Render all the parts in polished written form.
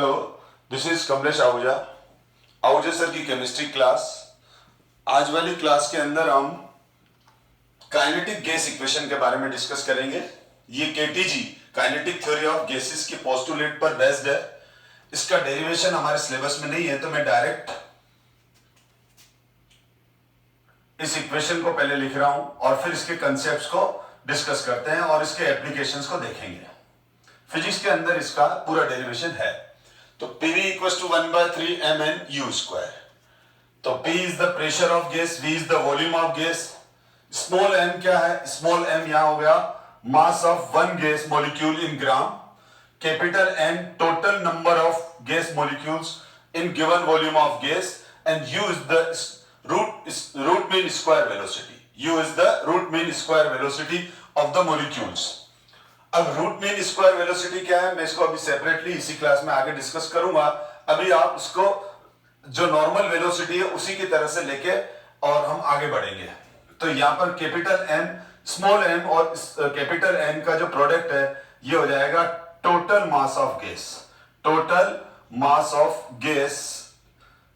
Hello, this is Kamlesh Ahuja. Ahuja sir की chemistry class. आज वाली क्लास के अंदर हम काइनेटिक गैस इक्वेशन के बारे में डिस्कस करेंगे। ये KTG kinetic theory of gases के पोस्टुलेट पर बेस्ड है। इसका डेरिवेशन हमारे सिलेबस में नहीं है, तो मैं डायरेक्ट इस इक्वेशन को पहले लिख रहा हूं और फिर इसके कंसेप्ट्स को डिस्कस करते हैं और इसके एप्लीकेशंस को देखेंगे। फिजिक्स के अंदर इसका पूरा डेरिवेशन है। तो PV equals to 1/3 mn square. तो P is the pressure of gas, V is the volume of gas. Small m क्या है? स्मॉल m यहां हो गया mass of one gas molecule in gram. Capital N total number of gas molecules in given volume of gas and U is the root mean square velocity. U is the root mean square velocity of the molecules. अब root mean square velocity क्या है, मैं इसको अभी separately इसी class में आगे discuss करूंगा। अभी आप इसको जो नॉर्मल वेलोसिटी है उसी की तरह से लेके और हम आगे बढ़ेंगे। तो यहां पर कैपिटल M स्मॉल m और कैपिटल N का जो प्रोडक्ट है ये हो जाएगा total mass of gas. Total mass of gas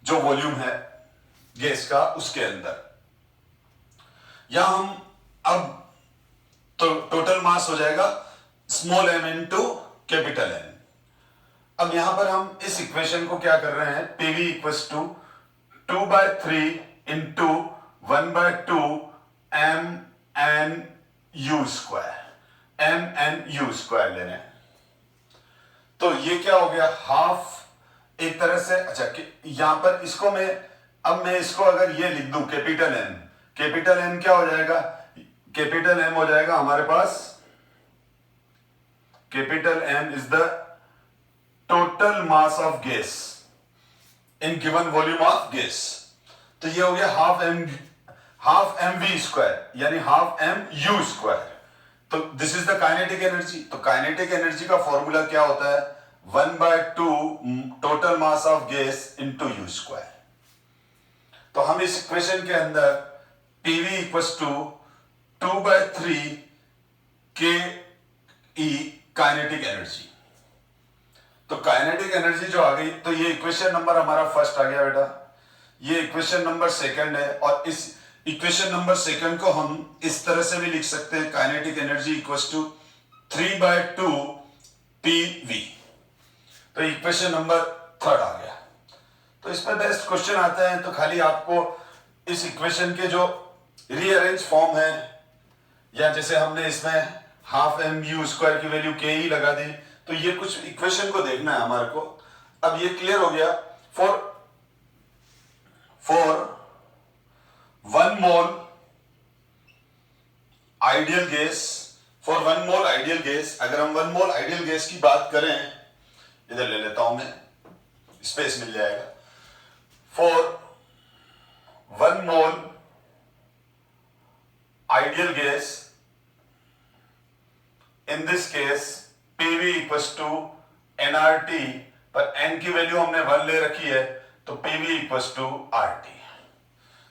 जो वॉल्यूम है गैस का उसके अंदर, यहां हम अब तो टोटल मास हो जाएगा small m into capital N। अब यहां पर हम इस इक्वेशन को क्या कर रहे हैं, PV equals to 2/3 into 1/2 mnu square ले रहे हैं। तो ये क्या हो गया, हाफ एक तरह से। अच्छा, यहां पर इसको मैं इसको अगर ये लिख दूं कैपिटल M क्या हो जाएगा? कैपिटल M हो जाएगा हमारे पास, capital M is the total mass of gas in given volume of gas. तो ये हो गया हाफ mv स्क्वायर यानी हाफ mu स्क्वायर। तो this is the kinetic energy. तो काइनेटिक एनर्जी का फॉर्मूला क्या होता है? 1/2 total mass of gas into u square. तो हम इस इक्वेशन के अंदर PV equals to 2/3 ke kinetic energy. तो काइनेटिक एनर्जी जो आ गई, तो ये इक्वेशन नंबर हमारा फर्स्ट आ गया बेटा। ये इक्वेशन नंबर सेकंड है और इस इक्वेशन नंबर सेकंड को हम इस तरह से भी लिख सकते हैं, kinetic energy equals to 3/2 PV। तो इक्वेशन नंबर थर्ड आ गया। तो इस पर बेस्ट क्वेश्चन आता है, तो खाली आपको इस इक्वेशन के जो रीअरेंज फॉर्म है, या जैसे हमने इसमें हाफ mu स्क्वायर की वैल्यू k ही लगा दी, तो ये कुछ इक्वेशन को देखना है हमारे को। अब ये क्लियर हो गया। For 1 mole ideal gas, for 1 mole ideal gas, अगर हम 1 मोल आइडियल गैस की बात करें, इधर ले लेता हूं मैं, स्पेस मिल जाएगा। For 1 mole ideal gas, in this case PV equals to nRT, पर n की वैल्यू हमने 1 ले रखी है, तो PV equals to RT।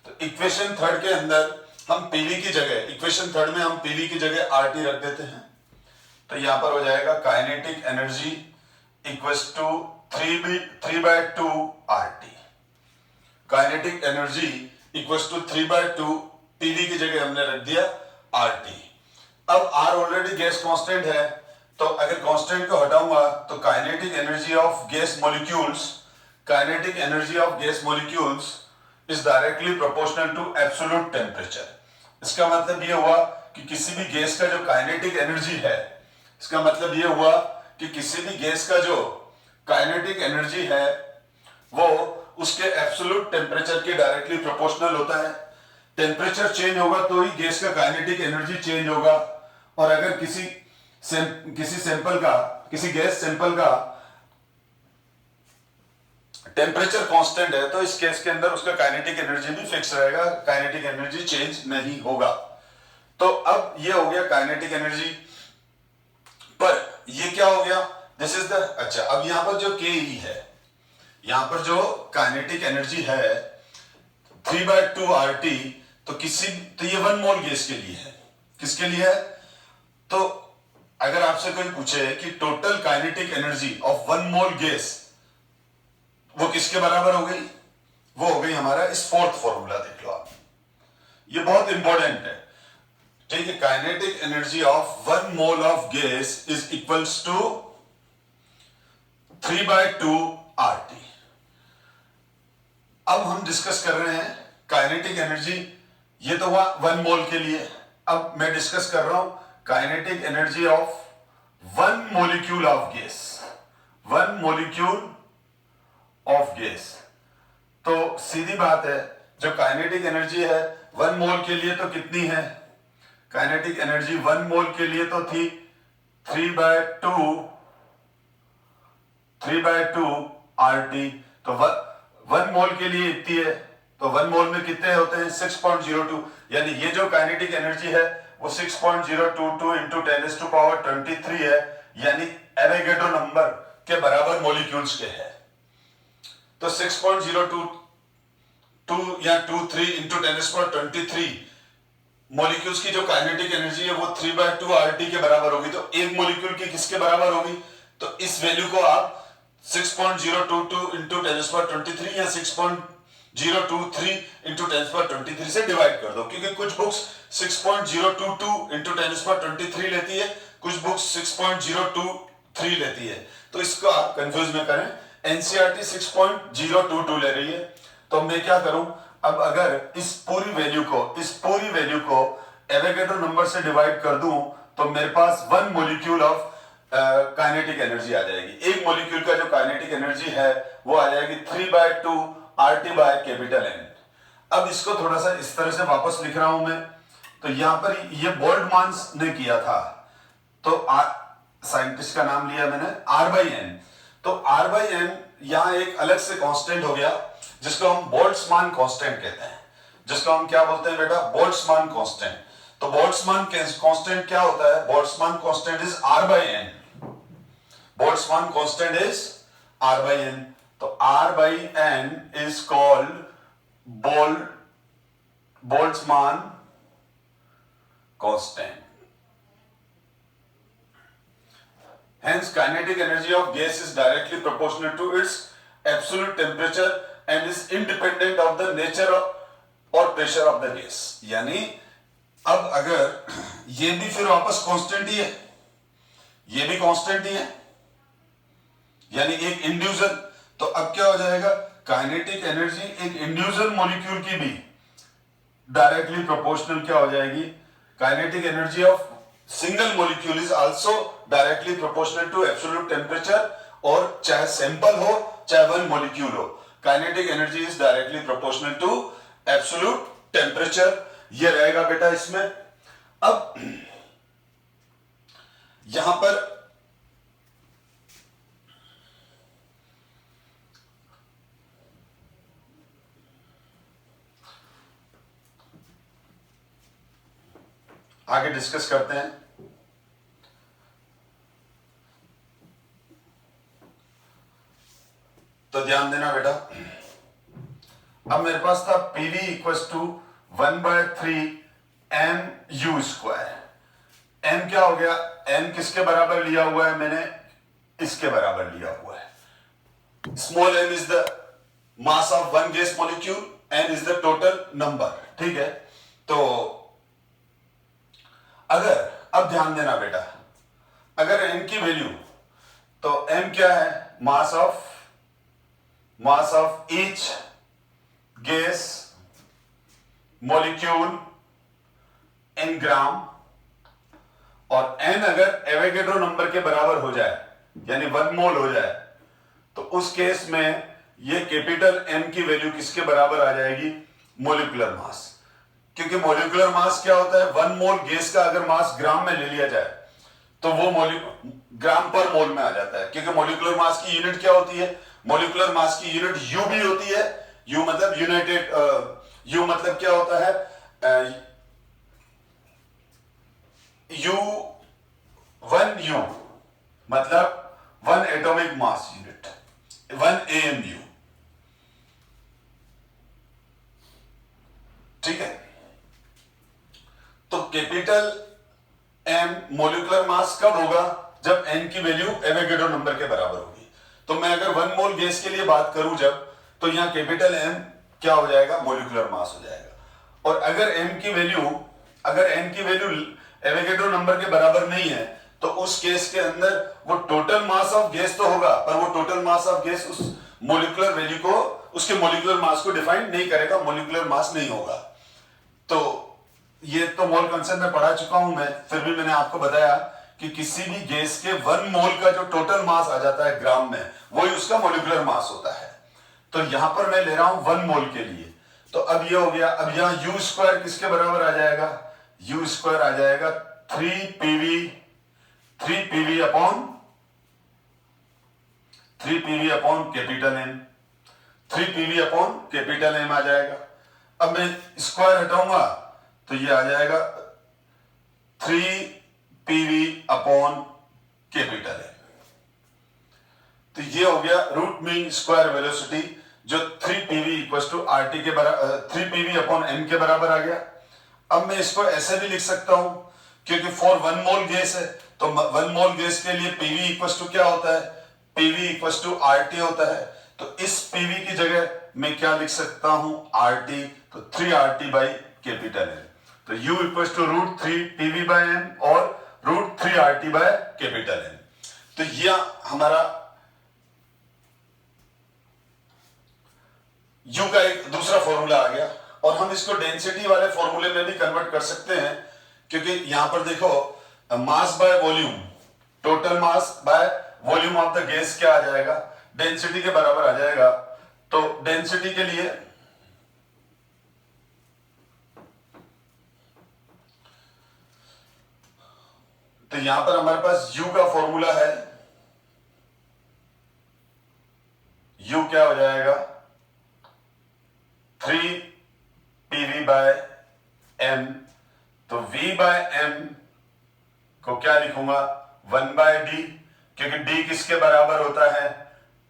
तो इक्वेशन थर्ड के अंदर हम PV की जगह, इक्वेशन थर्ड में हम PV की जगह RT रख देते हैं। तो यहां पर हो जाएगा kinetic energy equals to 3/2 RT। Kinetic energy equals to 3/2 PV की जगह हमने रख दिया RT। अब R ऑलरेडी गैस कांस्टेंट है, तो अगर कांस्टेंट को हटाऊंगा तो kinetic energy of gas molecules is directly proportional to absolute temperature. इसका मतलब यह हुआ कि किसी भी गैस का जो काइनेटिक एनर्जी है, इसका मतलब यह हुआ कि किसी भी गैस का जो काइनेटिक एनर्जी है वो उसके एब्सोल्यूट टेम्परेचर के डायरेक्टली प्रोपोर्शनल होता है। टेम्परेचर चेंज होगा तो ही गैस का काइनेटिक एनर्जी चेंज होगा। और अगर किसी गैस सैंपल का टेम्परेचर कांस्टेंट है, तो इस केस के अंदर उसका काइनेटिक एनर्जी भी फिक्स रहेगा, काइनेटिक एनर्जी चेंज नहीं होगा। तो अब ये हो गया काइनेटिक एनर्जी। पर ये क्या हो गया, दिस इज द, अच्छा अब यहां पर जो ke है, यहां पर जो काइनेटिक एनर्जी है 3/2 RT, तो ये 1 मोल गैस के लिए है। किसके लिए है? तो अगर आपसे कोई पूछे कि total kinetic energy of 1 mole gas वो किसके बराबर हो गई? वो हो गई हमारा इस फोर्थ फॉर्मूला, देख लो आप, ये बहुत इंपॉर्टेंट है, ठीक है। Kinetic energy of 1 mole of gas is equals to 3/2 RT। अब हम डिस्कस कर रहे हैं काइनेटिक एनर्जी, ये तो हुआ 1 मोल के लिए। अब मैं डिस्कस कर रहा हूं kinetic energy of 1 molecule of gas, 1 molecule of gas. तो सीधी बात है, जो काइनेटिक एनर्जी है 1 मोल के लिए तो कितनी है? काइनेटिक एनर्जी 1 मोल के लिए तो थी 3/2 RT। तो 1 मोल के लिए इतनी है, तो 1 मोल में कितने होते हैं? 6.02। यानी ये जो काइनेटिक एनर्जी है वो 6.022 इंटू 10⁻23 है, यानी एवोगैड्रो नंबर के बराबर मॉलिक्यूल्स के है। तो 6.022 या 23 इंटू 10⁻23 मॉलिक्यूल्स की जो काइनेटिक एनर्जी है वो 3/2 RT के बराबर होगी। तो एक मॉलिक्यूल की किसके बराबर होगी? तो इस वैल्यू को आप 6.022 इंटू 10⁻23 या 6.023 इंटू 10⁻23 से डिवाइड कर दो, क्योंकि कुछ बुक्स 6.022 इंटू 10⁻23 लेती है, कुछ बुक्स 6.023 लेती है। तो इसको आप कंफ्यूज न करें, एनसीईआरटी 6.022 ले रही है। तो मैं क्या करूं, अब अगर इस पूरी वैल्यू को एवोगैड्रो नंबर से डिवाइड कर दूं तो मेरे पास 1 मॉलिक्यूल ऑफ काइनेटिक एनर्जी आ जाएगी। एक मॉलिक्यूल का जो काइनेटिक एनर्जी है वो आ जाएगी 3/2 RT बाय कैपिटल N। अब इसको थोड़ा सा इस तरह से वापस लिख रहा हूं मैं। तो यहां पर ये बोल्ट्जमान ने किया था, तो साइंटिस्ट का नाम लिया मैंने R/N। तो R/N यहां एक अलग से कांस्टेंट हो गया, जिसको हम बोल्ट्जमान कांस्टेंट कहते हैं। जिसको हम क्या बोलते हैं बेटा? Boltzmann constant. तो बोल्ट्जमान कांस्टेंट क्या होता है? Boltzmann constant is R/N। Boltzmann constant is R/N। तो R/N is called Boltzmann constant. Hence, kinetic energy of gas is directly proportional to its absolute temperature and is independent of the nature or pressure of the gas। यानी अब अगर ये भी फिर वापस constant ही है, ये भी कांस्टेंट ही है, यानी एक इंडिविजुअल। तो अब क्या हो जाएगा? काइनेटिक एनर्जी एक इंडिविजुअल मॉलिक्यूल की भी डायरेक्टली प्रोपोर्शनल क्या हो जाएगी? Kinetic energy of single molecule is also directly proportional to absolute temperature, और चाहे सैंपल हो चाहे 1 मॉलिक्यूल हो, kinetic energy is directly proportional to absolute temperature. ये रहेगा बेटा इसमें। अब यहां पर आगे डिस्कस करते हैं। तो ध्यान देना बेटा, अब मेरे पास था PV equals to 1/3 mu²। m क्या हो गया? m किसके बराबर लिया हुआ है मैंने? इसके बराबर लिया हुआ है। Small m is the mass of 1 gas molecule, n is the total number, ठीक है। तो अगर, अब ध्यान देना बेटा, अगर m की वैल्यू, तो m क्या है? Mass of each gas molecule in gram, और n अगर एवोगैड्रो नंबर के बराबर हो जाए, यानी 1 मोल हो जाए, तो उस केस में ये कैपिटल M की वैल्यू किसके बराबर आ जाएगी? Molecular mass. क्योंकि मोलिकुलर मास क्या होता है? 1 मोल गैस का अगर मास ग्राम में ले लिया जाए तो वो ग्राम पर मोल में आ जाता है, क्योंकि मोलिकुलर मास की यूनिट क्या होती है? मोलिकुलर मास की यूनिट U भी होती है। U मतलब यूनाइटेड, U मतलब क्या होता है? U मतलब 1 एटॉमिक मास यूनिट, 1 AMU, ठीक है। तो कैपिटल M मोलिकुलर मास कब होगा? जब N की वैल्यू एवोगैड्रो नंबर के बराबर होगी। तो मैं अगर 1 मोल गैस के लिए बात करूं जब, तो यहां कैपिटल M क्या हो जाएगा, मोलिकुलर मास हो जाएगा। और अगर M की वैल्यू एवोगैड्रो नंबर के बराबर नहीं है, तो उस केस के अंदर वो टोटल मास ऑफ गैस तो होगा, पर वो टोटल मास ऑफ गैस उस मोलिकुलर वैल्यू को, उसके मोलिकुलर मास को डिफाइन नहीं करेगा, मोलिकुलर मास नहीं होगा। तो ये तो मोल कंसेप्ट में पढ़ा चुका हूं मैं, फिर भी मैंने आपको बताया कि किसी भी गैस के 1 मोल का जो टोटल मास आ जाता है ग्राम में, वही उसका मोलिकुलर मास होता है। तो यहां पर मैं ले रहा हूं 1 मोल के लिए। तो अब ये हो गया। अब यहां U स्क्वायर किसके बराबर आ जाएगा, U स्क्वायर आ जाएगा 3 PV upon capital M, 3 PV upon capital M आ जाएगा। अब मैं स्क्वायर हटाऊंगा तो ये आ जाएगा 3 PV अपॉन कैपिटल M। तो ये हो गया रूट मीन स्क्वायर वेलोसिटी, जो 3 PV इक्वल टू RT के बराबर, 3 PV अपॉन M के बराबर आ गया। अब मैं इसको ऐसे भी लिख सकता हूं, क्योंकि फॉर 1 मोल गैस है, तो 1 मोल गैस के लिए PV इक्वल टू क्या होता है, PV इक्वल टू RT होता है। तो इस PV की जगह मैं क्या लिख सकता हूं, RT, तो 3RT बाई कैपिटल M। तो U equal to root 3 PV by M और root 3RT by capital M। तो यह हमारा U का एक दूसरा फॉर्मूला आ गया, और हम इसको डेंसिटी वाले फॉर्मूले में भी कन्वर्ट कर सकते हैं, क्योंकि यहां पर देखो mass by volume, total mass by volume of the gas क्या आ जाएगा, डेंसिटी के बराबर आ जाएगा। तो डेंसिटी के लिए तो यहां पर हमारे पास U का फॉर्मूला है, U क्या हो जाएगा 3 PV बाय M। तो V बाय M को क्या लिखूंगा 1 बाय D, क्योंकि D किसके बराबर होता है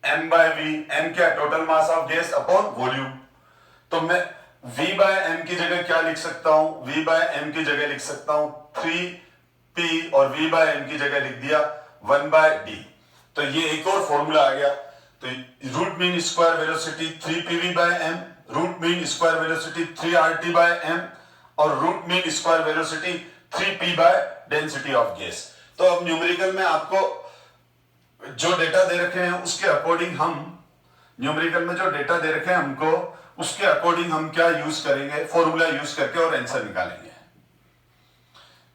M बाय V। M क्या, total mass of gas upon volume. तो मैं V बाय M की जगह क्या लिख सकता हूं, V बाय M की जगह लिख सकता हूं 3P, और V बाय M की जगह लिख दिया 1 बाय D। तो ये एक और फॉर्मूला आ गया। तो root mean square velocity 3 PV by M, root mean square velocity 3RT by M, और root mean square velocity 3P by density of gas. तो अब न्यूमेरिकल में आपको जो डेटा दे रखे हैं उसके अकॉर्डिंग हम, न्यूमेरिकल में जो डेटा दे रखे हैं हमको, उसके अकॉर्डिंग हम क्या यूज करेंगे, फॉर्मूला यूज करके और आंसर निकालेंगे।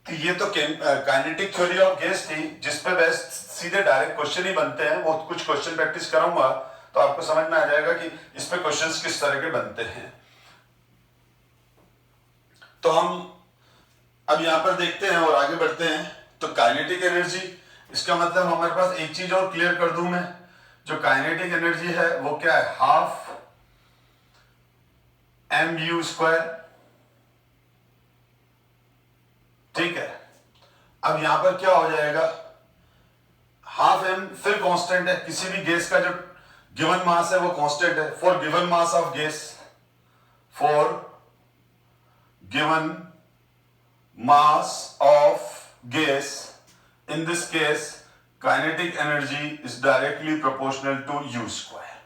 तो ये तो काइनेटिक थ्योरी ऑफ गैस थी, जिसपे बेस्ट सीधे डायरेक्ट क्वेश्चन ही बनते हैं। वो कुछ क्वेश्चन प्रैक्टिस कराऊंगा तो आपको समझ में आ जाएगा कि इस पे क्वेश्चंस किस तरह के बनते हैं। तो हम अब यहां पर देखते हैं और आगे बढ़ते हैं। तो काइनेटिक एनर्जी, इसका मतलब हमारे पास एक चीज और क्लियर कर दूं मैं, जो काइनेटिक एनर्जी है वो क्या है, हाफ MU स्क्वायर, ठीक है। अब यहां पर क्या हो जाएगा, हाफ M फिर कांस्टेंट है, किसी भी गैस का जो गिवन मास है वो कांस्टेंट है। For given mass of gas, for given mass of gas, in this case kinetic energy is directly proportional to U square।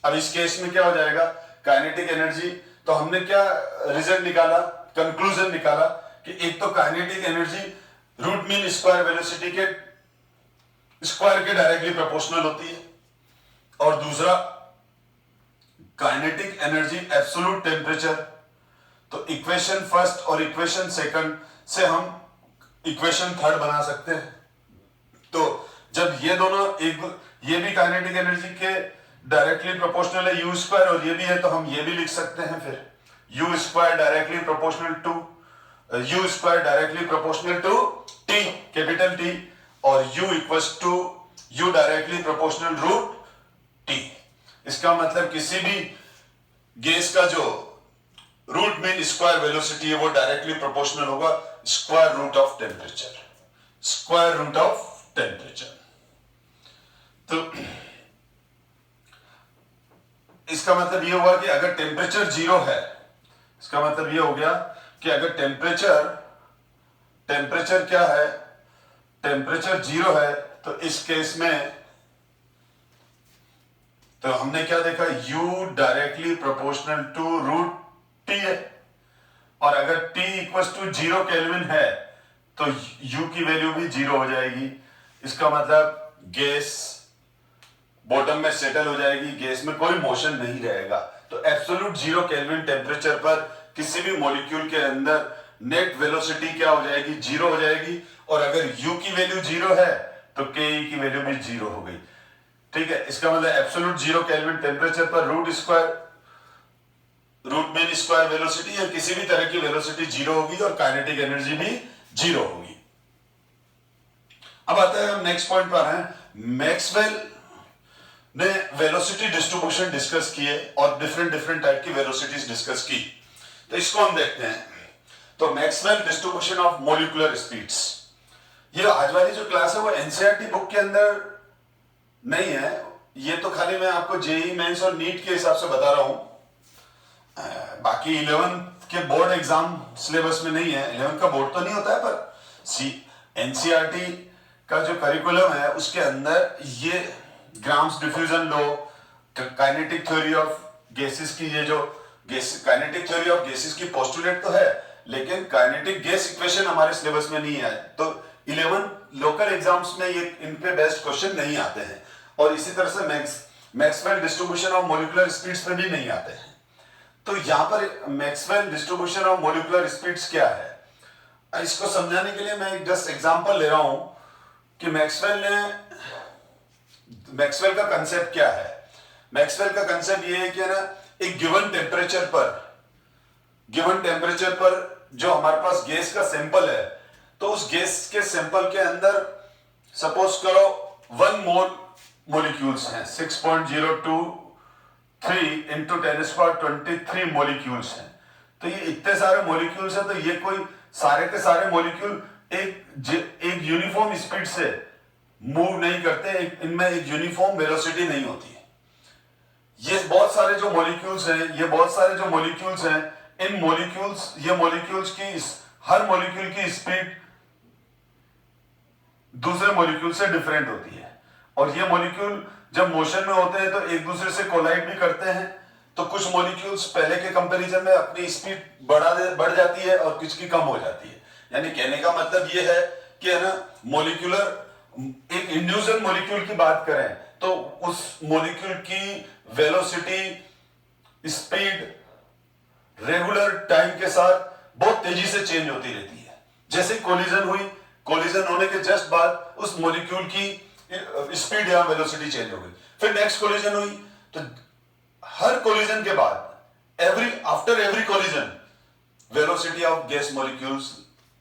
अब इस केस में क्या हो जाएगा, काइनेटिक एनर्जी, तो हमने क्या रिजल्ट निकाला, कंक्लूजन निकाला कि एक तो kinetic energy root mean square velocity के स्क्वायर के डायरेक्टली प्रोपोर्शनल होती है, और दूसरा काइनेटिक एनर्जी एब्सोल्यूट टेम्परेचर। तो इक्वेशन फर्स्ट और इक्वेशन सेकंड से हम इक्वेशन थर्ड बना सकते हैं। तो जब ये दोनों एक, ये भी काइनेटिक एनर्जी के डायरेक्टली प्रोपोर्शनल है U स्क्वायर, और ये भी है, तो हम ये भी लिख सकते हैं फिर U square directly proportional to U square directly proportional to T, capital T, और U equals to U directly proportional root T। इसका मतलब किसी भी गैस का जो रूट मीन स्क्वायर वेलोसिटी है वो डायरेक्टली प्रोपोर्शनल होगा square root of temperature, square root of temperature. तो इसका मतलब ये हुआ कि अगर टेम्परेचर 0 है, इसका मतलब ये हो गया कि अगर टेम्परेचर क्या है, टेम्परेचर 0 है, तो इस केस में तो हमने क्या देखा, u directly proportional to root T है, और अगर t इक्वल्स टू 0 केल्विन है तो u की वैल्यू भी 0 हो जाएगी। इसका मतलब गैस बॉटम में सेटल हो जाएगी, गैस में कोई मोशन नहीं रहेगा। तो एब्सोल्यूट 0 केल्विन टेम्परेचर पर किसी भी मॉलिक्यूल के अंदर नेट वेलोसिटी क्या हो जाएगी, 0 हो जाएगी। और अगर u की वैल्यू 0 है तो ke की वैल्यू भी 0 हो गई। ठीक है, इसका मतलब एब्सोल्यूट 0 केल्विन टेम्परेचर पर रूट मीन स्क्वायर वेलोसिटी या किसी भी तरह की वेलोसिटी 0 होगी और काइनेटिक एनर्जी भी 0 होगी। अब आते हैं हम नेक्स्ट पॉइंट पर हैं। मैक्सवेल ने वेलोसिटी डिस्ट्रीब्यूशन डिस्कस किए और डिफरेंट टाइप की वेलोसिटीज डिस्कस की। तो इसको हम देखते हैं। तो Maxwell distribution of molecular speeds, ये आज वाली जो क्लास है वो एनसीईआरटी बुक के अंदर नहीं है, ये तो खाली मैं आपको जेईई मेंस और नीट के हिसाब से बता रहा हूं। बाकी 11th के बोर्ड एग्जाम सिलेबस में नहीं है, 11th का बोर्ड तो नहीं होता है, पर एनसीईआरटी का जो करिकुलम है उसके अंदर ये grams diffusion law, kinetic theory of gases की, ये जो काइनेटिक थ्योरी ऑफ गैसेस की पोस्टुलेट तो है, लेकिन काइनेटिक गैस इक्वेशन हमारे सिलेबस में नहीं है। तो 11 लोकल एग्जाम्स में ये इन पे बेस्ट क्वेश्चन नहीं आते हैं, और इसी तरह से Maxwell distribution of molecular speeds पे भी नहीं आते हैं। तो यहां पर Maxwell distribution of molecular speeds क्या है, इसको समझाने के लिए मैं एक जस्ट एग्जांपल ले रहा हूं कि मैक्सवेल का कंसेप्ट क्या है। मैक्सवेल का कंसेप्ट ये है कि ना, एक गिवन टेम्परेचर पर जो हमारे पास गैस का सैंपल है, तो उस गैस के सैंपल के अंदर सपोज करो 1 मोल मॉलिक्यूल्स हैं, 6.023 इंटू 10⁻23 मॉलिक्यूल्स हैं। तो ये इतने सारे मॉलिक्यूल्स हैं, तो ये कोई सारे के सारे मॉलिक्यूल एक यूनिफॉर्म स्पीड से मूव नहीं करते, इनमें एक यूनिफॉर्म वेलोसिटी नहीं होती है। ये बहुत सारे जो मॉलिक्यूल्स हैं, ये मॉलिक्यूल्स की हर मॉलिक्यूल की स्पीड दूसरे मॉलिक्यूल से डिफरेंट होती है, और ये मॉलिक्यूल जब मोशन में होते हैं तो एक दूसरे से कोलाइड भी करते हैं। तो कुछ मॉलिक्यूल्स पहले के कंपैरिजन में अपनी स्पीड बढ़ जाती है और कुछ की कम हो जाती है। यानी कहने का मतलब ये है कि है ना, एक इंडिविजुअल मॉलिक्यूल की बात करें तो उस मॉलिक्यूल की वेलोसिटी, स्पीड रेगुलर टाइम के साथ बहुत तेजी से चेंज होती रहती है। जैसे कोलिजन होने के जस्ट बाद उस मॉलिक्यूल की स्पीड या वेलोसिटी चेंज हो गई, फिर नेक्स्ट कोलिजन हुई, तो हर कोलिजन के बाद after every collision velocity of gas molecules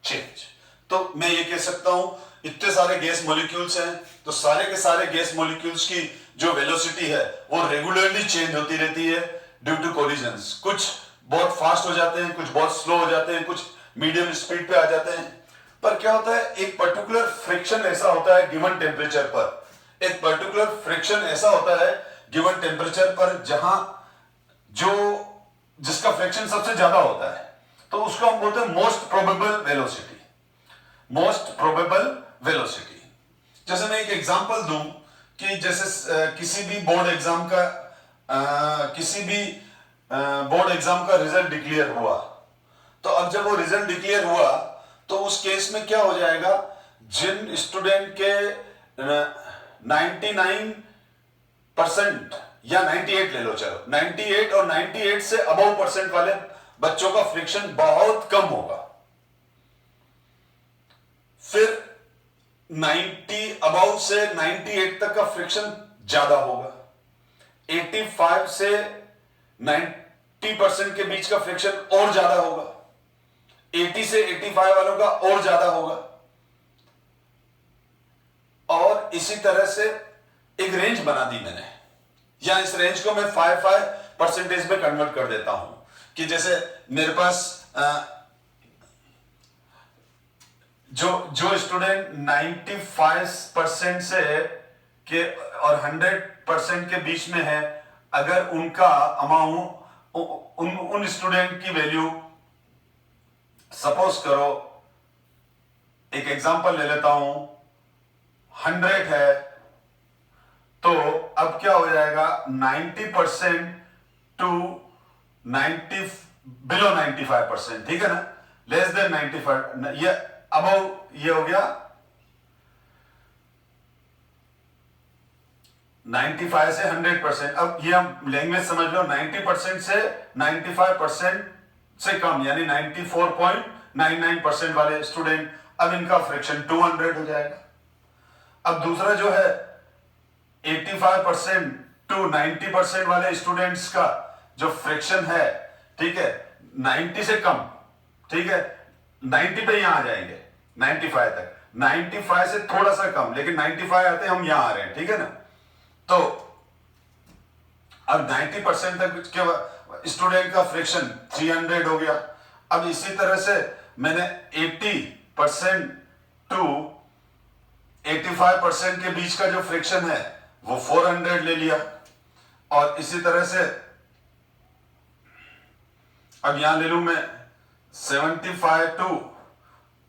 change. तो मैं ये कह सकता हूं, इतने सारे गैस मॉलिक्यूल्स हैं, तो सारे के सारे गैस मॉलिक्यूल्स की जो वेलोसिटी है वो रेगुलरली चेंज होती रहती है ड्यू टू कोलिजन्स। कुछ बहुत फास्ट हो जाते हैं, कुछ बहुत स्लो हो जाते हैं, कुछ मीडियम स्पीड पे आ जाते हैं। पर क्या होता है, एक पर्टिकुलर फ्रिक्शन ऐसा होता है गिवन टेम्परेचर पर, जहां जिसका फ्रिक्शन सबसे ज्यादा होता है, तो उसको हम बोलते हैं मोस्ट प्रोबेबल वेलोसिटी। जैसे मैं एक एग्जांपल दूं कि जैसे किसी भी बोर्ड एग्जाम का रिजल्ट डिक्लेयर हुआ, तो अब जब वो रिजल्ट डिक्लेयर हुआ तो उस केस में क्या हो जाएगा, जिन स्टूडेंट के 99% या 98 ले लो, चलो 98 और 98 से अबव परसेंट वाले बच्चों का फ्रिक्शन बहुत कम होगा। फिर 90 अबव से 98 तक का फ्रिक्शन ज्यादा होगा। 85 से 90% के बीच का फ्रिक्शन और ज्यादा होगा। 80 से 85 वालों का और ज्यादा होगा, और इसी तरह से एक रेंज बना दी मैंने, या इस रेंज को मैं 5% में कन्वर्ट कर देता हूं कि जैसे मेरे पास जो स्टूडेंट 95% से के और 100% के बीच में है, अगर उनका अमाउंट उन स्टूडेंट की वैल्यू, सपोज करो एक एग्जांपल ले लेता हूं, 100 है, तो अब क्या हो जाएगा 90% टू 90 बिलो 95%, ठीक है ना, लेस देन 95, ये अबव ये हो गया 95 से 100%। अब ये हम लैंग्वेज समझ लो, 90% से 95% से कम यानी 94.99% वाले स्टूडेंट, अब इनका फ्रैक्शन 200 हो जाएगा। अब दूसरा जो है 85% टू 90% वाले स्टूडेंट्स का जो फ्रैक्शन है, ठीक है, 90 से कम, ठीक है, 90 पे यहां आ जाएंगे 95 तक, 95 से थोड़ा सा कम, लेकिन 95 आते हम यहां आ रहे हैं, ठीक है ना। तो अब 90% तक के स्टूडेंट का फ्रैक्शन 300 हो गया। अब इसी तरह से मैंने 80% टू 85% के बीच का जो फ्रैक्शन है वो 400 ले लिया, और इसी तरह से अब यहां ले लूं मैं 75 टू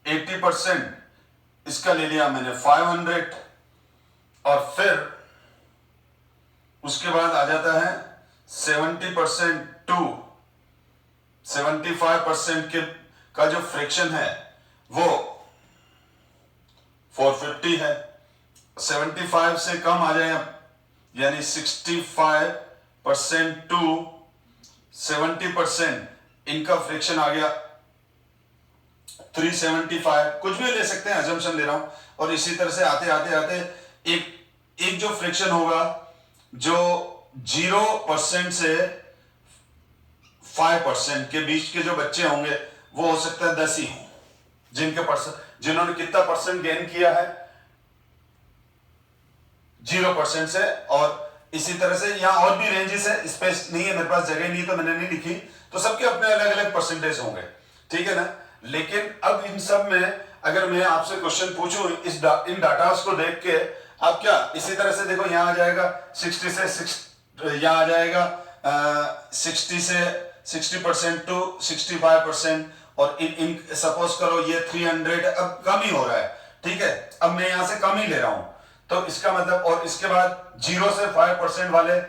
80%, इसका ले लिया मैंने 500, और फिर उसके बाद आ जाता है 70% टू 75% के का जो फ्रैक्शन है वो 450 है। 75 से कम आ जाए यानी 65% टू 70%, इनका फ्रैक्शन आ गया 375, कुछ भी ले सकते हैं, अजम्पशन ले रहा हूं। और इसी तरह से आते आते आते एक जो फ्रैक्शन होगा जो 0% से 5% के बीच के जो बच्चे होंगे वो हो सकता है 10 ही हों, जिन्होंने कितना परसेंट गेन किया है 0% से। और इसी तरह से यहां और भी रेंजेस है, स्पेस नहीं है मेरे पास, जगह नहीं तो मैंने नहीं लिखी, तो सबके अपने अलग अलग परसेंटेज होंगे, ठीक है ना। लेकिन अब इन सब में अगर मैं आपसे क्वेश्चन पूछूं इन डाटास को देख के, आप क्या इसी तरह से देखो, यहां आ जाएगा 60 से 6, यहां आ जाएगा 60 से 60% टू 65%, और इन सपोज करो ये 300 अब कम ही हो रहा है, ठीक है, अब मैं यहां से कम ही ले रहा हूं, तो इसका मतलब, और इसके बाद 0 से 5% वाले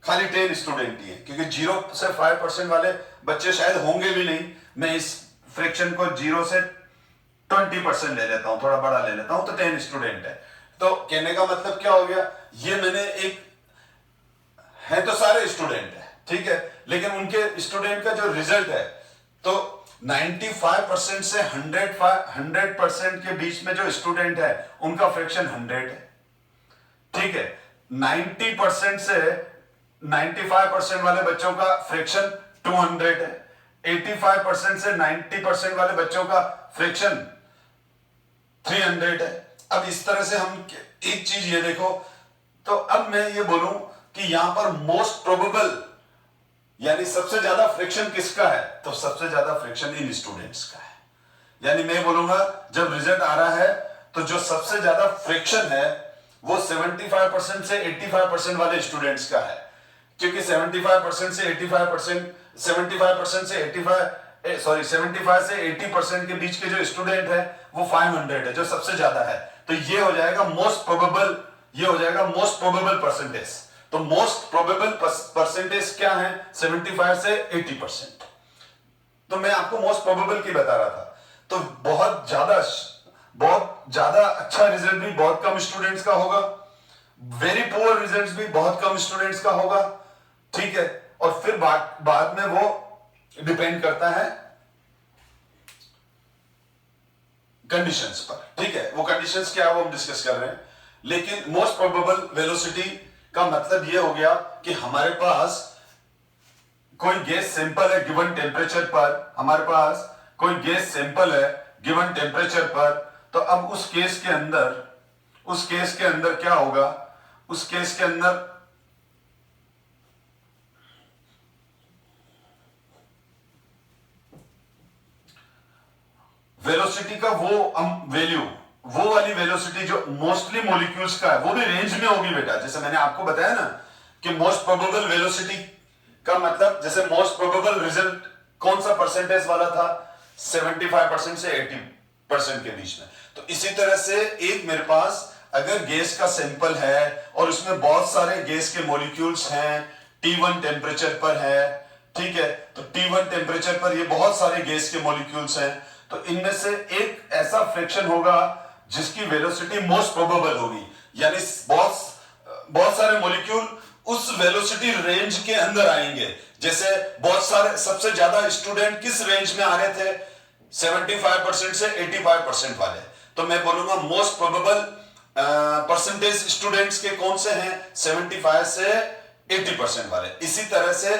खाली 10 स्टूडेंट ही है, क्योंकि 0 से 5% वाले बच्चे शायद होंगे भी नहीं। मैं इस फ्रैक्शन को 0 से 20% ले लेता हूं, थोड़ा बड़ा ले लेता हूं, तो 10 स्टूडेंट है। तो कहने का मतलब क्या हो गया, ये मैंने एक है तो सारे स्टूडेंट है, ठीक है, लेकिन उनके स्टूडेंट का जो रिजल्ट है, तो 95% से 100% के बीच में जो स्टूडेंट है उनका फ्रैक्शन 100 है, ठीक है। 90% से 95% वाले बच्चों का फ्रैक्शन 200 है, 85% से 90% वाले बच्चों का फ्रैक्शन 300 है। अब इस तरह से हम एक चीज ये देखो, तो अब मैं ये बोलूं कि यहां पर मोस्ट प्रोबेबल यानी सबसे ज्यादा फ्रैक्शन किसका है, तो सबसे ज्यादा फ्रैक्शन इन स्टूडेंट्स का है। यानी मैं बोलूंगा जब रिजल्ट आ रहा है तो जो सबसे ज्यादा फ्रैक्शन है वो 75% से 85% वाले स्टूडेंट्स का है, क्योंकि 75% से 85% 75% से 75 से 80% के बीच के जो स्टूडेंट है वो 500 है, जो सबसे ज्यादा है। तो ये हो जाएगा मोस्ट प्रोबेबल, ये हो जाएगा मोस्ट प्रोबेबल परसेंटेज। तो मोस्ट प्रोबेबल परसेंटेज क्या है, 75 से 80%। तो मैं आपको मोस्ट प्रोबेबल की बता रहा था। तो बहुत ज्यादा अच्छा रिजल्ट भी बहुत कम स्टूडेंट्स का होगा, वेरी पुअर रिजल्ट्स भी बहुत कम स्टूडेंट्स का होगा, ठीक है। और फिर बाद में वो डिपेंड करता है कंडीशंस पर, ठीक है। वो कंडीशंस क्या है वो हम डिस्कस कर रहे हैं। लेकिन मोस्ट प्रोबेबल वेलोसिटी का मतलब ये हो गया कि हमारे पास कोई गैस सैंपल है गिवन टेम्परेचर पर, हमारे पास कोई गैस सैंपल है गिवन टेम्परेचर पर। तो अब उस केस के अंदर क्या होगा, उस केस के अंदर वेलोसिटी का वो वाली वेलोसिटी जो मोस्टली मॉलिक्यूल्स का है वो भी रेंज में होगी बेटा। जैसे मैंने आपको बताया ना कि मोस्ट प्रोबेबल वेलोसिटी का मतलब, जैसे मोस्ट प्रोबेबल रिजल्ट कौन सा परसेंटेज वाला था, 75% से 80% के बीच में। तो इसी तरह से एक मेरे पास अगर गैस का सैंपल है और उसमें बहुत सारे गैस के मॉलिक्यूल्स हैं, T1 टेम्परेचर पर है, ठीक है, तो T1 टेम्परेचर पर ये बहुत सारे गैस के मॉलिक्यूल्स हैं, तो इनमें से एक ऐसा फ्रिक्शन होगा जिसकी वेलोसिटी मोस्ट प्रोबेबल होगी, यानी बहुत सारे मॉलिक्यूल उस वेलोसिटी रेंज के अंदर आएंगे। जैसे बहुत सारे, सबसे ज्यादा स्टूडेंट किस रेंज में आ रहे थे, 75% से 85% वाले, तो मैं बोलूंगा मोस्ट प्रोबेबल परसेंटेज स्टूडेंट्स के कौन से हैं, 75 से 80% वाले। इसी तरह से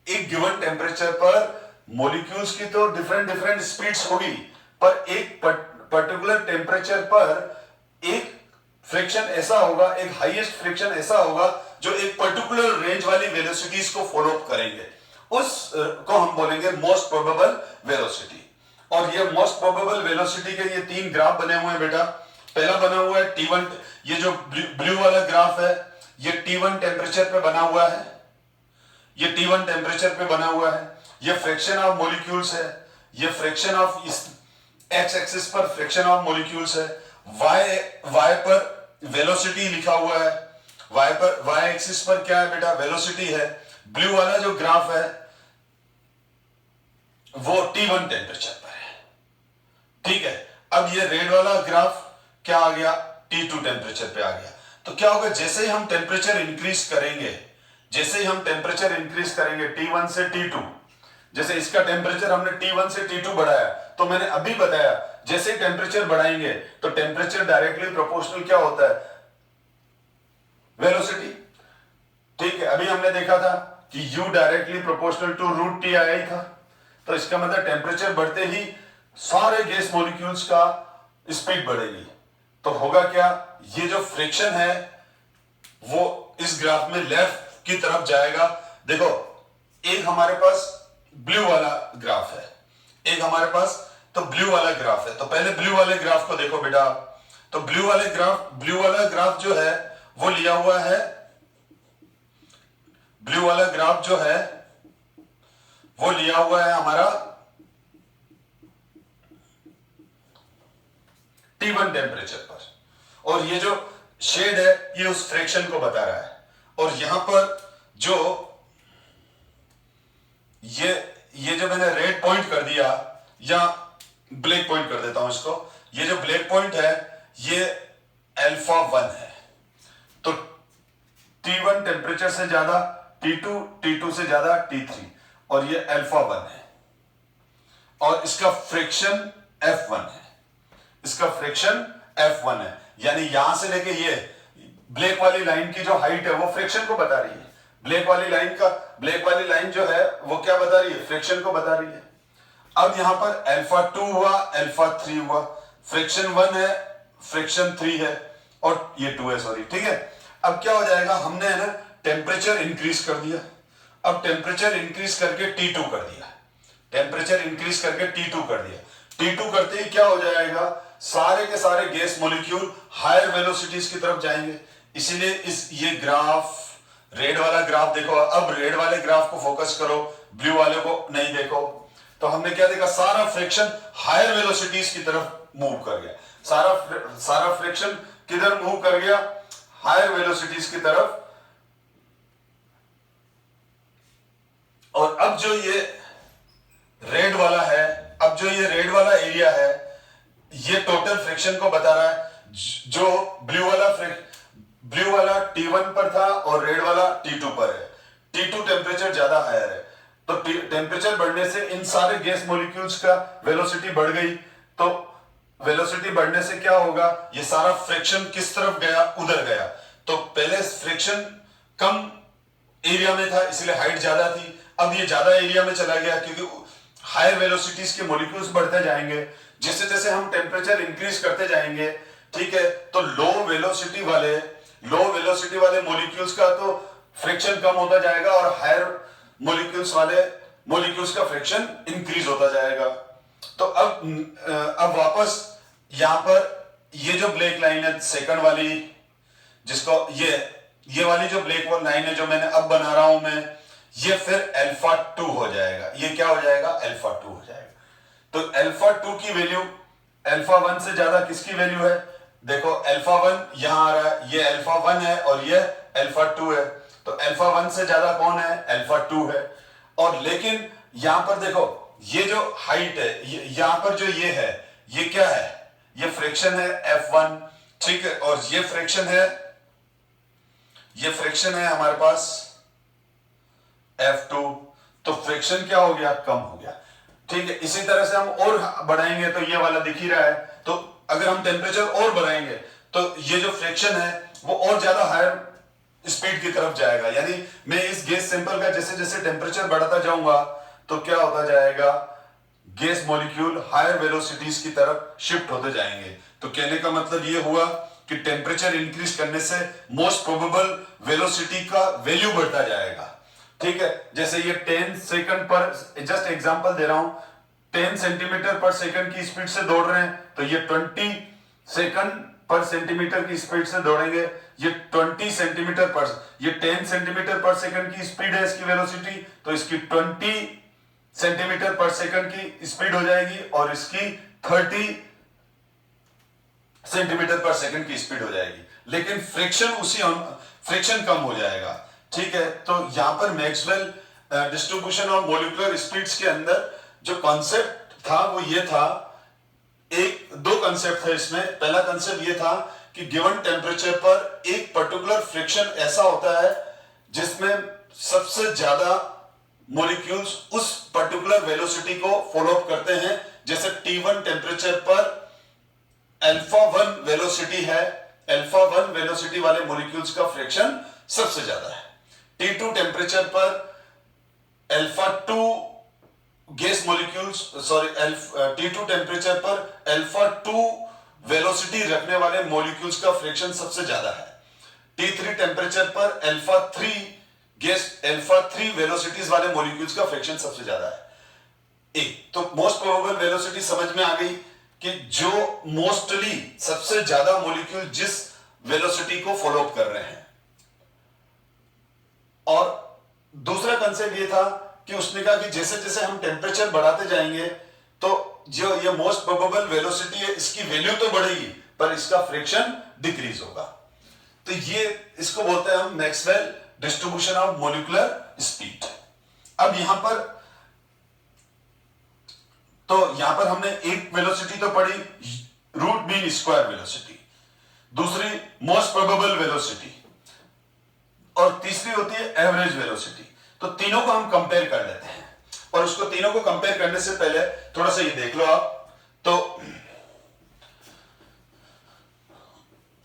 एक गिवन टेम्परेचर पर मॉलिक्यूल्स की तो डिफरेंट स्पीड्स होगी, पर एक पर्टिकुलर टेम्परेचर पर एक फ्रिक्शन ऐसा होगा, एक हाईएस्ट फ्रिक्शन ऐसा होगा जो एक पर्टिकुलर रेंज वाली वेलोसिटीज को फॉलो अप करेंगे, उस को हम बोलेंगे मोस्ट प्रोबेबल वेलोसिटी। और ये मोस्ट प्रोबेबल वेलोसिटी के ये 3 ग्राफ बने हुए हैं बेटा। पहला बना हुआ है T1, ये जो ब्लू वाला ग्राफ है ये T1 टेम्परेचर पे बना हुआ है, ये T1 टेम्परेचर पे बना हुआ है, ये फ्रैक्शन ऑफ मॉलिक्यूल्स है, ये फ्रैक्शन ऑफ इस एक्स एक्सिस पर फ्रैक्शन ऑफ मॉलिक्यूल्स है, वाई पर वेलोसिटी लिखा हुआ है, वाई एक्सिस पर क्या है बेटा, वेलोसिटी है। ब्लू वाला जो ग्राफ है वो T1 टेम्परेचर पर है, ठीक है। अब ये रेड वाला ग्राफ क्या आ गया, T2 टेम्परेचर पे आ गया। तो क्या होगा, जैसे ही हम टेम्परेचर इंक्रीज करेंगे, जैसे ही हम टेम्परेचर इंक्रीज करेंगे T1 से T2, जैसे इसका टेम्परेचर हमने T1 से T2 बढ़ाया, तो मैंने अभी बताया जैसे ही टेम्परेचर बढ़ाएंगे तो टेम्परेचर डायरेक्टली प्रोपोर्शनल क्या होता है, वेलोसिटी, ठीक है। अभी हमने देखा था कि U directly proportional to √T आया ही था, तो इसका मतलब टेम्परेचर बढ़ते ही सारे गैस मॉलिक्यूल्स का स्पीड बढ़ेगी। तो होगा क्या, ये जो फ्रिक्शन है वो इस ग्राफ में लेफ्ट की तरफ जाएगा। देखो, एक हमारे पास ब्लू वाला ग्राफ है, एक हमारे पास तो ब्लू वाला ग्राफ है। तो पहले ब्लू वाले ग्राफ को देखो बेटा। तो ब्लू वाला ग्राफ जो है वो लिया हुआ है, ब्लू वाला ग्राफ जो है वो लिया हुआ है हमारा T1 टेम्परेचर पर, और ये जो शेड है ये उस फ्रैक्शन को बता रहा है। और यहां पर जो ये जो मैंने रेड पॉइंट कर दिया या ब्लैक पॉइंट कर देता हूं इसको, ये जो ब्लैक पॉइंट है ये α1 है। तो T1 टेम्परेचर से ज्यादा T2, T2 से ज्यादा T3, और ये α1 है, और इसका फ्रिक्शन F1 है, इसका फ्रिक्शन F1 है। यानी यहां से लेके ये ब्लैक वाली लाइन की जो हाइट है वो फ्रिक्शन को बता रही है। ब्लैक वाली लाइन जो है वो क्या बता रही है, फ्रिक्शन को बता रही है। अब यहां पर α2 हुआ, α3 हुआ, फ्रिक्शन 1 है, फ्रिक्शन 3 है, और ये 2 है, सॉरी, ठीक है। अब क्या हो जाएगा, हमने है ना टेम्परेचर इंक्रीज कर दिया, अब टेम्परेचर इंक्रीज करके T2 कर दिया, टेम्परेचर इंक्रीज करके T2 कर दिया। T2 करते ही क्या हो जाएगा, सारे के सारे गैस मॉलिक्यूल हायर वेलोसिटीज की तरफ जाएंगे। इसीलिए ये ग्राफ, रेड वाला ग्राफ देखो, अब रेड वाले ग्राफ को फोकस करो, ब्लू वाले को नहीं देखो। तो हमने क्या देखा, सारा फ्रिक्शन हायर वेलोसिटीज की तरफ मूव कर गया, सारा फ्रिक्शन किधर मूव कर गया, हायर वेलोसिटीज की तरफ। और अब जो ये रेड वाला है, अब जो ये रेड वाला एरिया है ये टोटल फ्रिक्शन को बता रहा है। जो ब्लू वाला T1 पर था और रेड वाला T2 पर है। T2 टेम्परेचर ज्यादा हायर है, तो टेम्परेचर बढ़ने से इन सारे गैस मॉलिक्यूल्स का वेलोसिटी बढ़ गई। तो वेलोसिटी बढ़ने से क्या होगा, ये सारा फ्रिक्शन किस तरफ गया, उधर गया। तो पहले फ्रिक्शन कम एरिया में था इसलिए हाइट ज्यादा थी, अब ये ज्यादा एरिया में चला गया क्योंकि हायर वेलोसिटीज के मॉलिक्यूल्स बढ़ते जाएंगे। जैसे जैसे हम टेम्परेचर इंक्रीज करते जाएंगे, ठीक है, तो लो वेलोसिटी वाले मॉलिक्यूल्स का तो फ्रिक्शन कम होता जाएगा और हायर मॉलिक्यूल्स का फ्रिक्शन इंक्रीज होता जाएगा। तो अब वापस यहां पर ये जो ब्लैक लाइन है सेकंड वाली, जिसको ये वाली जो ब्लैक लाइन है जो मैंने अब बना रहा हूं मैं, ये फिर α2 हो जाएगा। ये क्या हो जाएगा, α2 हो जाएगा। तो α2 की वैल्यू α1 से ज्यादा किसकी वैल्यू है, देखो अल्फा 1 यहां आ रहा है, ये अल्फा 1 है और ये अल्फा 2 है, तो अल्फा 1 से ज्यादा कौन है? अल्फा 2 है। और लेकिन यहां पर देखो ये जो हाइट है, यहां पर जो ये है, ये क्या है? ये फ्रिक्शन है F1, ठीक है, और ये फ्रिक्शन है हमारे पास F2। तो फ्रिक्शन क्या हो गया? कम हो गया, ठीक है। इसी तरह से हम और बढ़ाएंगे तो ये वाला दिख ही रहा है, तो अगर हम टेम्परेचर और बढ़ाएंगे तो ये जो फ्रिक्शन है वो और ज्यादा हायर स्पीड की तरफ जाएगा। यानी मैं इस गैस सैंपल का जैसे जैसे टेम्परेचर बढ़ाता जाऊंगा तो क्या होता जाएगा? गैस मॉलिक्यूल हायर वेलोसिटीज की तरफ शिफ्ट होते जाएंगे। तो कहने का मतलब ये हुआ कि टेम्परेचर इंक्रीज करने से मोस्ट प्रोबेबल वेलोसिटी का वैल्यू बढ़ता जाएगा, ठीक है। जैसे ये 10 सेकंड पर, जस्ट एग्जांपल दे रहा हूं, 10 सेंटीमीटर पर सेकंड की स्पीड से दौड़ रहे हैं तो ये 20 सेकंड पर सेंटीमीटर की स्पीड से दौड़ेंगे। ये 20 सेंटीमीटर पर, ये 10 सेंटीमीटर पर सेकंड की स्पीड है इसकी वेलोसिटी, तो इसकी 20 सेंटीमीटर पर सेकंड की स्पीड हो जाएगी और इसकी 30 सेंटीमीटर पर सेकंड की स्पीड हो जाएगी। लेकिन फ्रिक्शन कम हो जाएगा, ठीक है। तो यहां पर मैक्सवेल डिस्ट्रीब्यूशन और मॉलिक्यूलर स्पीड्स के अंदर जो कॉन्सेप्ट था वो ये था, दो कंसेप्ट थे इसमें। पहला कंसेप्ट ये था कि गिवन टेम्परेचर पर एक पर्टिकुलर फ्रिक्शन ऐसा होता है जिसमें सबसे ज्यादा मॉलिक्यूल्स उस पर्टिकुलर वेलोसिटी को फॉलो अप करते हैं। जैसे T1 टेम्परेचर पर अल्फा 1 वेलोसिटी है, अल्फा 1 वेलोसिटी वाले मॉलिक्यूल्स का फ्रिक्शन सबसे ज्यादा है। T2 टेम्परेचर पर alpha 2 gas molecules, T2 temperature पर अल्फा 2 वेलोसिटी रखने वाले मॉलिक्यूल्स का फ्रिक्शन सबसे ज्यादा है। T3 टेम्परेचर पर अल्फा 3 वेलोसिटीज वाले मॉलिक्यूल्स का फ्रिक्शन सबसे ज्यादा है। तो मोस्ट प्रोबेबल वेलोसिटी समझ में आ गई कि जो मोस्टली सबसे ज्यादा मॉलिक्यूल जिस वेलोसिटी को फॉलो अप कर रहे हैं। और दूसरा कंसेप्ट ये था कि उसने कहा कि जैसे जैसे हम टेम्परेचर बढ़ाते जाएंगे तो जो ये मोस्ट प्रोबेबल वेलोसिटी है इसकी वैल्यू तो बढ़ेगी पर इसका फ्रिक्शन डिक्रीज होगा। तो ये इसको बोलते हैं हम Maxwell distribution of molecular speed. अब यहां पर हमने एक वेलोसिटी तो पढ़ी, रूट मीन स्क्वायर वेलोसिटी, दूसरी मोस्ट प्रोबेबल वेलोसिटी, और तीसरी होती है एवरेज वेलोसिटी। तो तीनों को हम कंपेयर कर लेते हैं, और उसको तीनों को कंपेयर करने से पहले थोड़ा सा ये देख लो आप। तो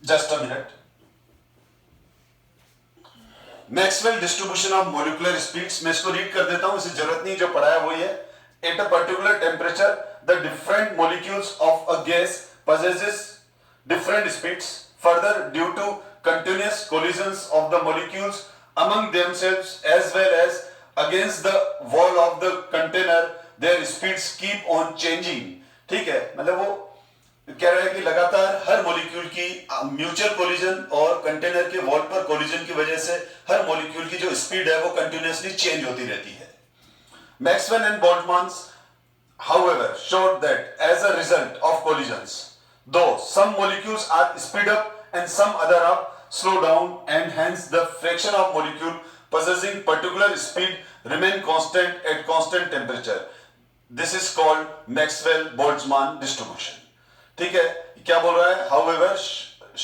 just a minute. Maxwell distribution of molecular speeds, मैं इसको रीड कर देता हूं, इसे जरूरत नहीं, जो पढ़ाया वो ये। At a particular temperature the different molecules of a gas possesses different speeds. Further, due to continuous collisions of the molecules among themselves as well as against the wall of the container, their speeds keep on changing. ठीक है, मतलब वो कह रहा है कि लगातार हर molecule की म्यूचुअल कोलिजन और कंटेनर के वॉल पर कोलिजन की वजह से हर मॉलिक्यूल की जो स्पीड है वो कंटिन्यूअसली चेंज होती रहती है। Maxwell and Boltzmann however showed that as a result of collisions, though some molecules are speed up and some other are slow down, and hence the fraction of molecule possessing particular speed remain constant at constant temperature. This is called Maxwell-Boltzmann distribution. ठीक है, क्या बोल रहा है? However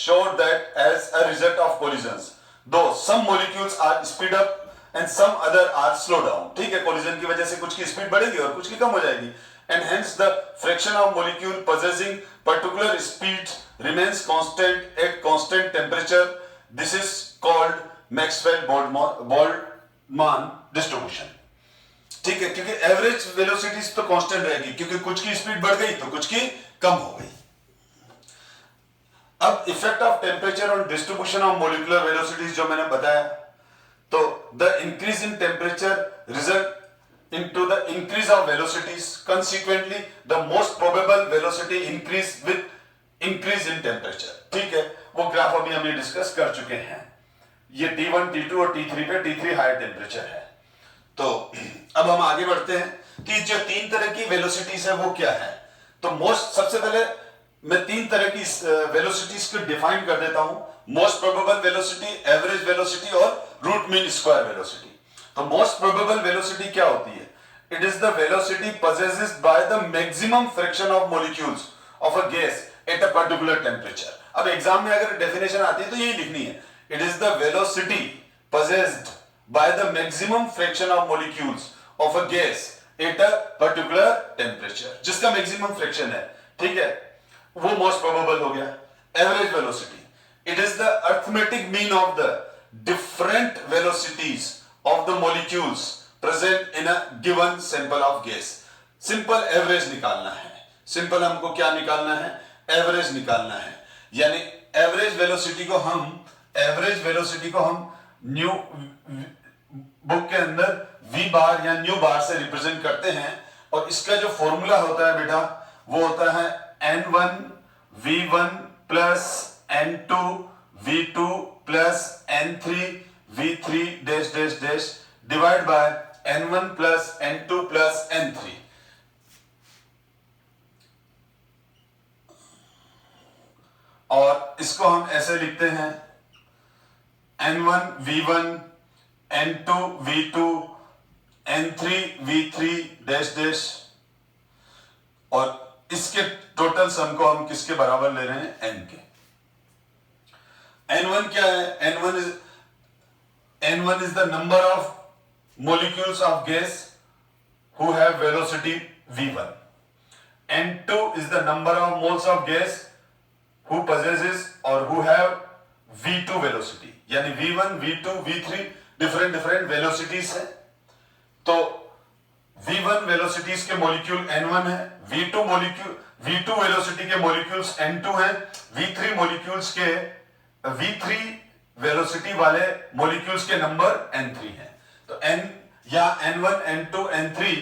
showed that as a result of collisions, though some molecules are speed up and some other are slow down. ठीक है, collision की वजह से कुछ की स्पीड बढ़ेगी और कुछ की कम हो जाएगी, and hence the fraction of molecule possessing particular speed remains constant at constant temperature. This is called Maxwell-Boltzmann distribution. ठीक है, क्योंकि एवरेज वेलोसिटीज तो कांस्टेंट रहेगी, क्योंकि कुछ की स्पीड बढ़ गई तो कुछ की कम हो गई। अब effect of temperature on distribution of molecular velocities जो मैंने बताया, तो the increase in temperature result into the increase of velocities. Consequently, the most probable velocity increase with increase in temperature. ठीक है, वो ग्राफ अभी हम ये डिस्कस कर चुके हैं। ये T1, T2 और T3 पे T3 हायर टेम्परेचर है। तो अब हम आगे बढ़ते हैं कि जो तीन तरह की वेलोसिटीज है वो क्या है। तो सबसे पहले मैं तीन तरह की वेलोसिटीज को डिफाइन कर देता हूं, most probable velocity, average velocity और रूट मीन स्क्वायर वेलोसिटी। तो मोस्ट प्रोबेबल वेलोसिटी क्या होती है? It is the velocity possessed by the maximum fraction of molecules of a gas at a particular temperature. अब exam में अगर definition आती है तो यही लिखनी है, it is the velocity possessed by the maximum fraction of molecules of a gas at a particular temperature, जिसका मैक्सिमम फ्रैक्शन है, ठीक है, वो मोस्ट प्रोबेबल हो गया। Average velocity, it is the arithmetic mean of the different velocities of the molecules present in a given sample of gas. Simple average निकालना है, simple हमको क्या निकालना है? एवरेज निकालना है। यानी एवरेज वेलोसिटी को हम न्यू बुक के अंदर वी बार या न्यू बार से रिप्रेजेंट करते हैं, और इसका जो फॉर्मूला होता है बेटा वो होता है n1 v1 plus n2 v2 plus n3 v3 dash dash dash divide by n1 plus n2 plus n3। और इसको हम ऐसे लिखते हैं n1 v1 n2 v2 n3 v3 dash dash, और इसके टोटल सम को हम किसके बराबर ले रहे हैं? n के। n1 क्या है? n1 is the number of molecules of gas who have velocity v1. n2 is the number of moles of gas who possesses or who have v2 velocity। यानी v1 v2 v3 different velocities है। तो v1 velocities के molecule n1 है, v2 velocity के molecules n2 हैं, v3 velocity वाले molecules के number n3 हैं। तो n या n1 n2 n3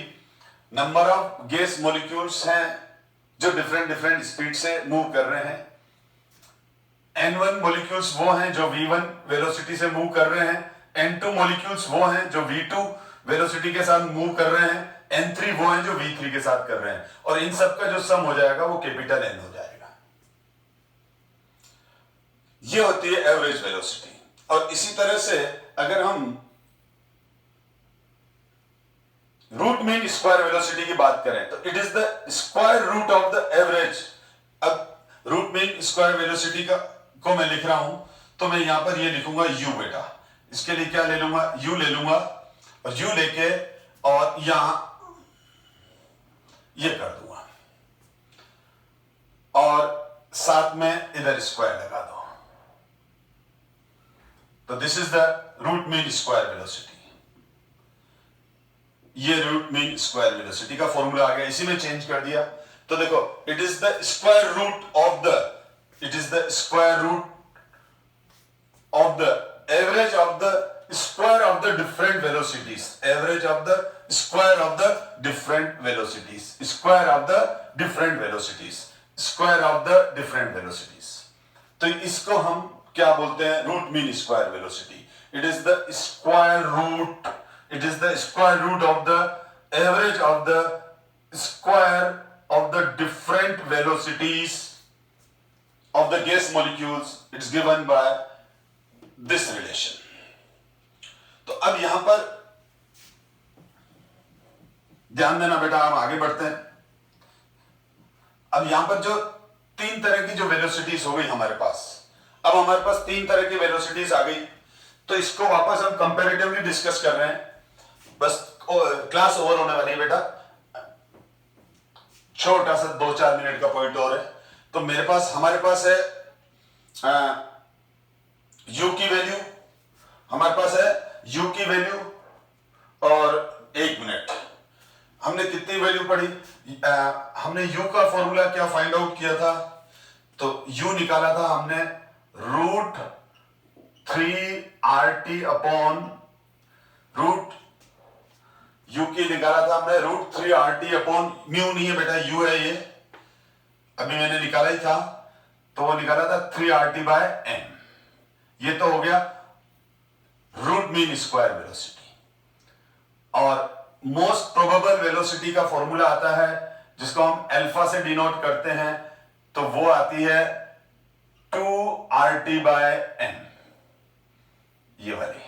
number of gas molecules हैं जो डिफरेंट स्पीड से मूव कर रहे हैं। n1 मॉलिक्यूल्स वो हैं जो v1 वेलोसिटी से मूव कर रहे हैं, n2 मॉलिक्यूल्स वो हैं जो v2 वेलोसिटी के साथ मूव कर रहे हैं, n3 वो हैं जो v3 के साथ कर रहे हैं, और इन सब का जो सम हो जाएगा वो कैपिटल N हो जाएगा। ये होती है एवरेज वेलोसिटी। और इसी तरह से अगर हम रूट मीन स्क्वायर वेलोसिटी की बात करें तो it is the square root of the average. अब रूट मीन स्क्वायर वेलोसिटी को मैं लिख रहा हूं तो मैं यहां पर ये लिखूंगा u बेटा। इसके लिए क्या ले लूंगा? u ले लूंगा, और u लेके और यहां ये कर दूंगा, और साथ में इधर स्क्वायर लगा दो। तो this is the root mean square velocity. ये रूट मीन स्क्वायर वेलोसिटी का फॉर्मूला आ गया, इसी में चेंज कर दिया। तो देखो, it is the square root of the average of the square of the different velocities, average of the square of the different velocities, square of the different velocities, square of the different velocities. तो इसको हम क्या बोलते हैं? Root mean square velocity. It is the square root of the average of the square of the different velocities of the gas molecules. It's given by this relation. तो अब यहां पर ध्यान देना बेटा, हम आगे बढ़ते हैं। अब यहां पर जो तीन तरह की जो वेलोसिटीज हो गई हमारे पास, अब हमारे पास तीन तरह की वेलोसिटीज आ गई, तो इसको वापस हम कंपैरेटिवली डिस्कस कर रहे हैं। बस क्लास ओवर होने वाली है बेटा, छोटा सा 2-4 मिनट का पॉइंट और है। तो हमारे पास है u की वैल्यू, हमारे पास है u की वैल्यू, और 1 मिनट हमने कितनी वैल्यू पढ़ी? हमने u का फॉर्मूला क्या फाइंड आउट किया था? तो u निकाला था हमने √3RT अपॉन u की निकाला था हमने √3RT अपॉन म्यू, नहीं है बेटा, u है ये, अभी मैंने निकाला ही था, तो वो निकाला था 3RT/m। ये तो हो गया रूट मीन स्क्वायर वेलोसिटी। और मोस्ट प्रोबेबल वेलोसिटी का फॉर्मूला आता है जिसको हम अल्फा से डिनोट करते हैं, तो वो आती है 2RT/m, ये वाली।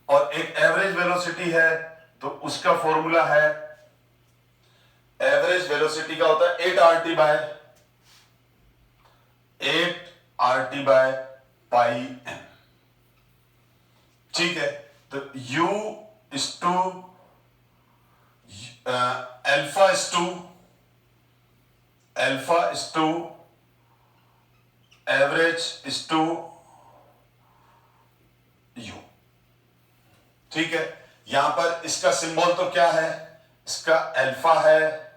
और एक एवरेज वेलोसिटी है तो उसका फॉर्मूला है, एवरेज वेलोसिटी का होता है 8RT/πm। ठीक है, तो U is to alpha is to average is to U। ठीक है, यहां पर इसका सिंबल तो क्या है, इसका अल्फा है,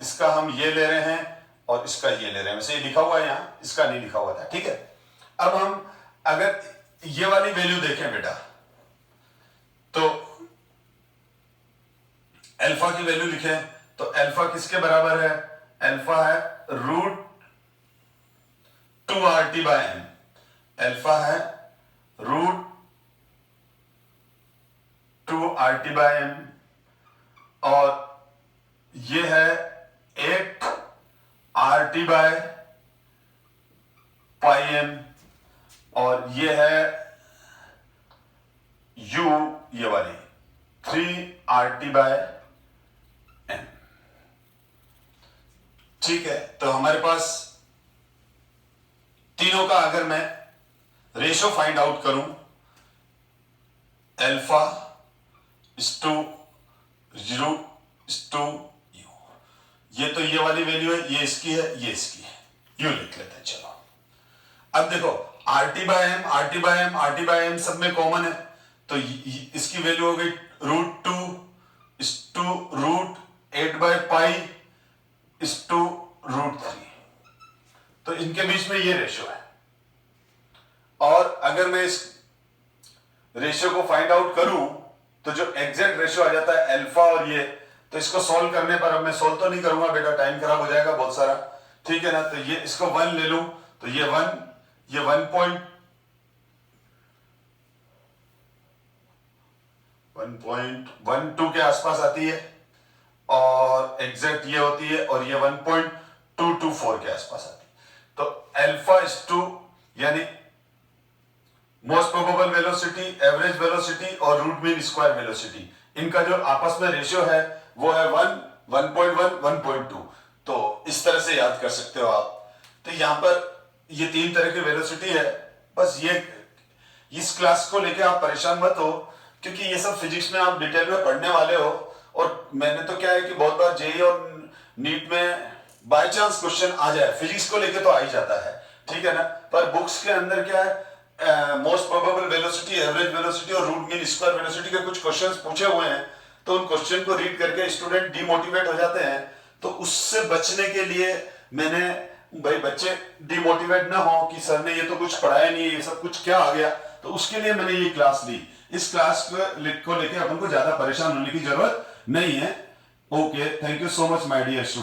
इसका हम ये ले रहे हैं और इसका ये ले रहे हैं। वैसे ये लिखा हुआ है यहां, इसका नहीं लिखा हुआ था। ठीक है, अब हम अगर ये वाली वैल्यू देखें बेटा, तो अल्फा की वैल्यू लिखें तो अल्फा किसके बराबर है, अल्फा है √2RT/m। अल्फा है √2RT/m और ये है 8RT/πm और ये है U, ये वाली 3RT/m। ठीक है, तो हमारे पास तीनों का अगर मैं रेशो फाइंड आउट करूं, अल्फा इज टू 0:u, ये तो ये वाली वैल्यू है, ये इसकी है, ये इसकी है, यूं लिख लेते हैं। चलो अब देखो RT/m सब में कॉमन है, तो इसकी वैल्यू हो गई √2 √8/π √3। तो इनके बीच में ये रेशो है। और अगर मैं इस रेशियो को फाइंड आउट करूं तो जो एग्जैक्ट रेशियो आ जाता है अल्फा और ये, तो इसको सॉल्व करने पर, अब मैं सॉल्व तो नहीं करूंगा बेटा, टाइम खराब हो जाएगा बहुत सारा। ठीक है ना, तो ये इसको 1 ले लूं तो ये 1, ये 1.12 के आसपास आती है और एग्जैक्ट ये होती है, और ये 1.224 के आसपास आती है। तो अल्फा इज टू यानी most probable velocity, average velocity और रूट मीन स्क्वायर वेलोसिटी, इनका जो आपस में रेशियो है वो है 1, 1.1, 1.2। तो इस तरह से याद कर सकते हो आप। तो यहां पर ये 3 तरह की वेलोसिटी है। बस ये इस क्लास को लेके आप परेशान मत हो, क्योंकि ये सब फिजिक्स में आप डिटेल में पढ़ने वाले हो। और मैंने तो क्या है कि बहुत बार जेईई और नीट में बाय चांस क्वेश्चन आ जाए, फिजिक्स को लेके तो आ ही जाता है। ठीक है ना, पर बुक्स के अंदर क्या है, most probable velocity, average velocity और रूट मीन स्क्वायर वेलोसिटी के कुछ क्वेश्चंस पूछे हुए हैं। तो उन क्वेश्चन को रीड करके स्टूडेंट डिमोटिवेट हो जाते हैं। तो उससे बचने के लिए मैंने, भाई बच्चे डिमोटिवेट ना हो कि सर ने ये तो कुछ पढ़ाया नहीं, ये सब कुछ क्या आ गया, तो उसके लिए मैंने ये क्लास ली। इस क्लास को लेके अपन को ज्यादा परेशान होने की जरूरत नहीं है। Okay, thank you so much my dear student.